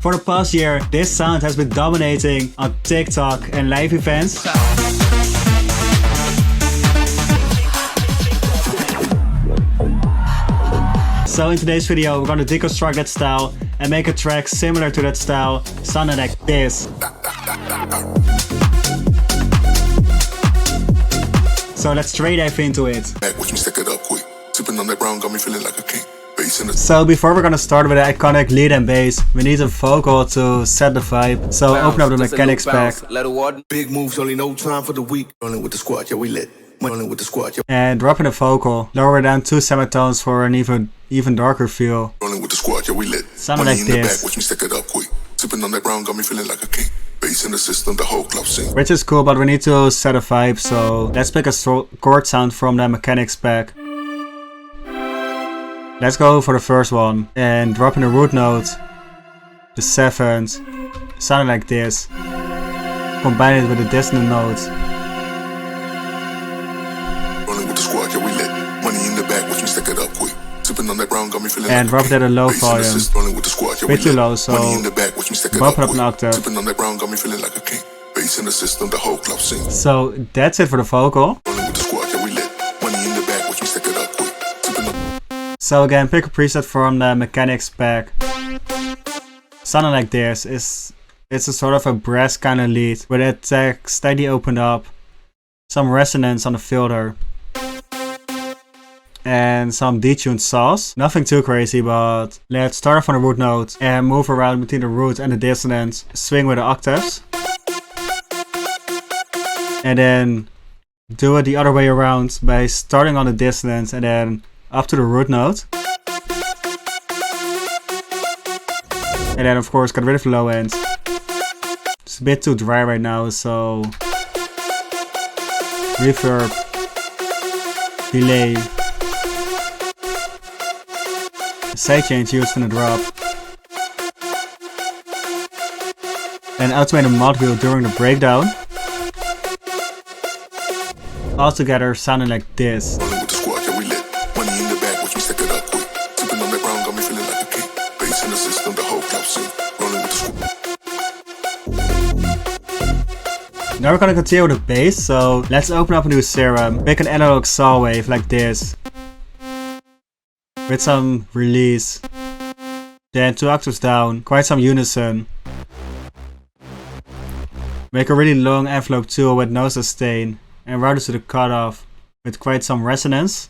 For the past year, this sound has been dominating on TikTok and live events. So in today's video, we're gonna deconstruct that style and make a track similar to that style, sounding like this. So let's straight dive into it. So before we're gonna start with the iconic lead and bass, we need a vocal to set the vibe. So open up the mechanics pack. Big moves, only no time for the weak. Rolling with the squad, yeah, we lit. Rolling with the squad, yeah. And drop in the vocal. Lower it down 2 semitones for an even darker feel. Rolling with the squad, yeah, we lit. Sounding like this. Watch me stack it up quick. Sipping on that brown got me feeling like a king. Bass in the system, the whole club sing. Which is cool, but we need to set a vibe, so let's pick a chord sound from the mechanics pack. Let's go for the first one and drop in the root note, the 7th, sounding like this. Combine it with the dissonant note. Rolling with the squad, yeah, we lit. Money in the back, watch me stack it up quick. Sipping on that brown got me feeling and drop it at a low volume. Bit too low, so bump it up an octave. Sipping on that brown got me feeling like a king. Bass in the system, the whole club sing. So that's it for the vocal. Rolling with the squad, yeah, we lit. Money in the back, watch me stack it up quick. So again, pick a preset from the mechanics pack. Sounding like this. It's a sort of a brass kind of lead with a tech steady opened up, some resonance on the filter, and some detuned sauce. Nothing too crazy, but let's start off on the root note and move around between the root and the dissonance. Swing with the octaves. And then do it the other way around by starting on the dissonance and then up to the root note. And then of course get rid of the low end. It's a bit too dry right now, so reverb, delay, sidechains used in the drop, and automate a mod wheel during the breakdown. All together sounding like this. Now we're gonna continue with the bass, so let's open up a new serum. Make an analog saw wave like this, with some release. Then 2 octaves down, quite some unison. Make a really long envelope tool with no sustain, and route it to the cutoff with quite some resonance.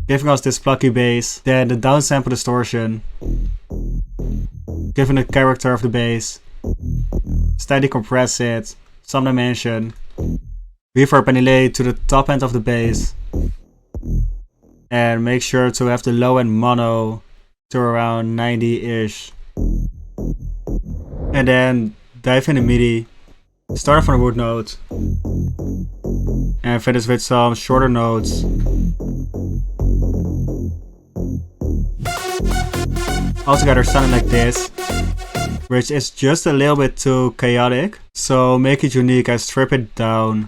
Giving us this plucky bass, then the downsample distortion. Giving the character of the bass. Steady compress it, some dimension. Reverb and delay to the top end of the bass. And make sure to have the low end mono to around 90-ish. And then dive in the MIDI. Start off on the root note. And finish with some shorter notes. Altogether sounding like this, which is just a little bit too chaotic, so make it unique and strip it down.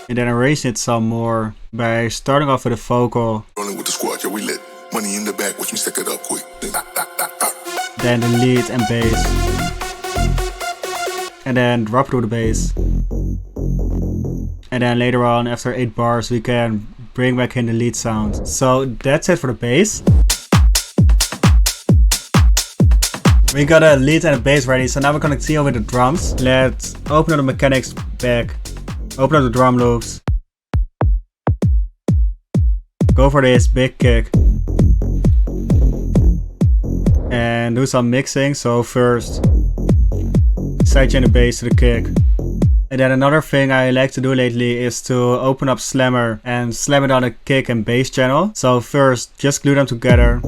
And then arrange it some more by starting off with a vocal. Rolling with the squad, yeah, we lit. Money in the back, watch me stack it up quick. Then the lead and bass. And then drop through the bass. And then later on, after 8 bars, we can bring back in the lead sound. So that's it for the bass. We got a lead and a bass ready, so now we're gonna continue with the drums. Let's open up the mechanics pack, open up the drum loops, go for this big kick, and do some mixing. So first, sidechain the bass to the kick. And then another thing I like to do lately is to open up Slammer and slam it on a kick and bass channel. So first, just glue them together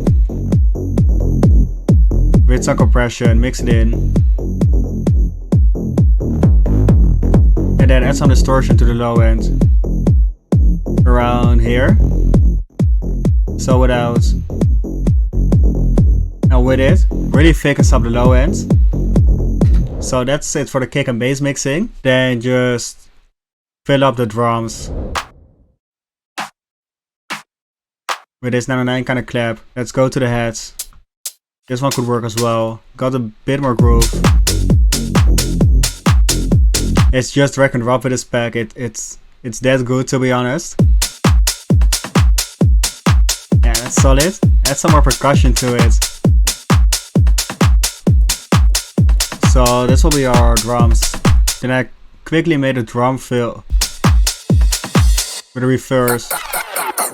with some compression, mix it in. And then add some distortion to the low end. Around here. So without. And with it, really thickens up the low end. So that's it for the kick and bass mixing. Then just fill up the drums with this 909 kind of clap. Let's go to the heads. This one could work as well. Got a bit more groove. It's just drag and drop with this pack. It's that good, to be honest. Yeah, that's solid. Add some more percussion to it. So this will be our drums. Then I quickly made a drum fill with a reverse,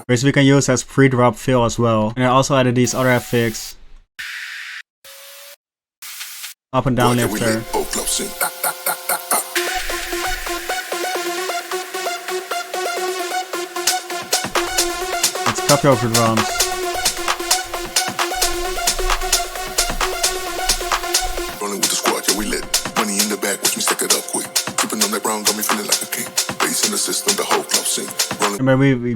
which we can use as pre-drop fill as well. And I also added these other effects. Up and down lifter. Let's copy over the drums. Rolling with the squad, yeah, we lit. Money in the back, watch me stack it up quick. Sipping on that brown, got me feeling like a king. Bass in the system, the whole club sing. And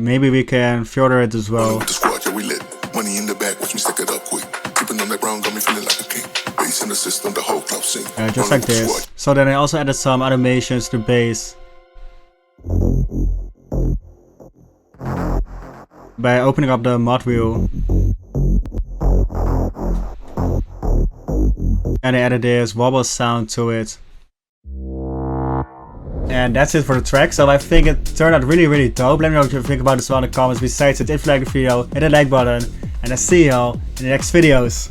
maybe we can filter it as well. Rolling with the squad, yeah, we lit. Money in the back, watch me stack it up quick. Sipping on that brown, got me feeling like a king. Bass in the system, the whole club sing. Yeah, just like this. So then I also added some animations to bass by opening up the mod wheel. And I added this wobble sound to it. And that's it for the track. So I think it turned out really dope. Let me know what you think about this one in the comments. Besides it, if you like the video, hit the like button. And I see y'all in the next videos.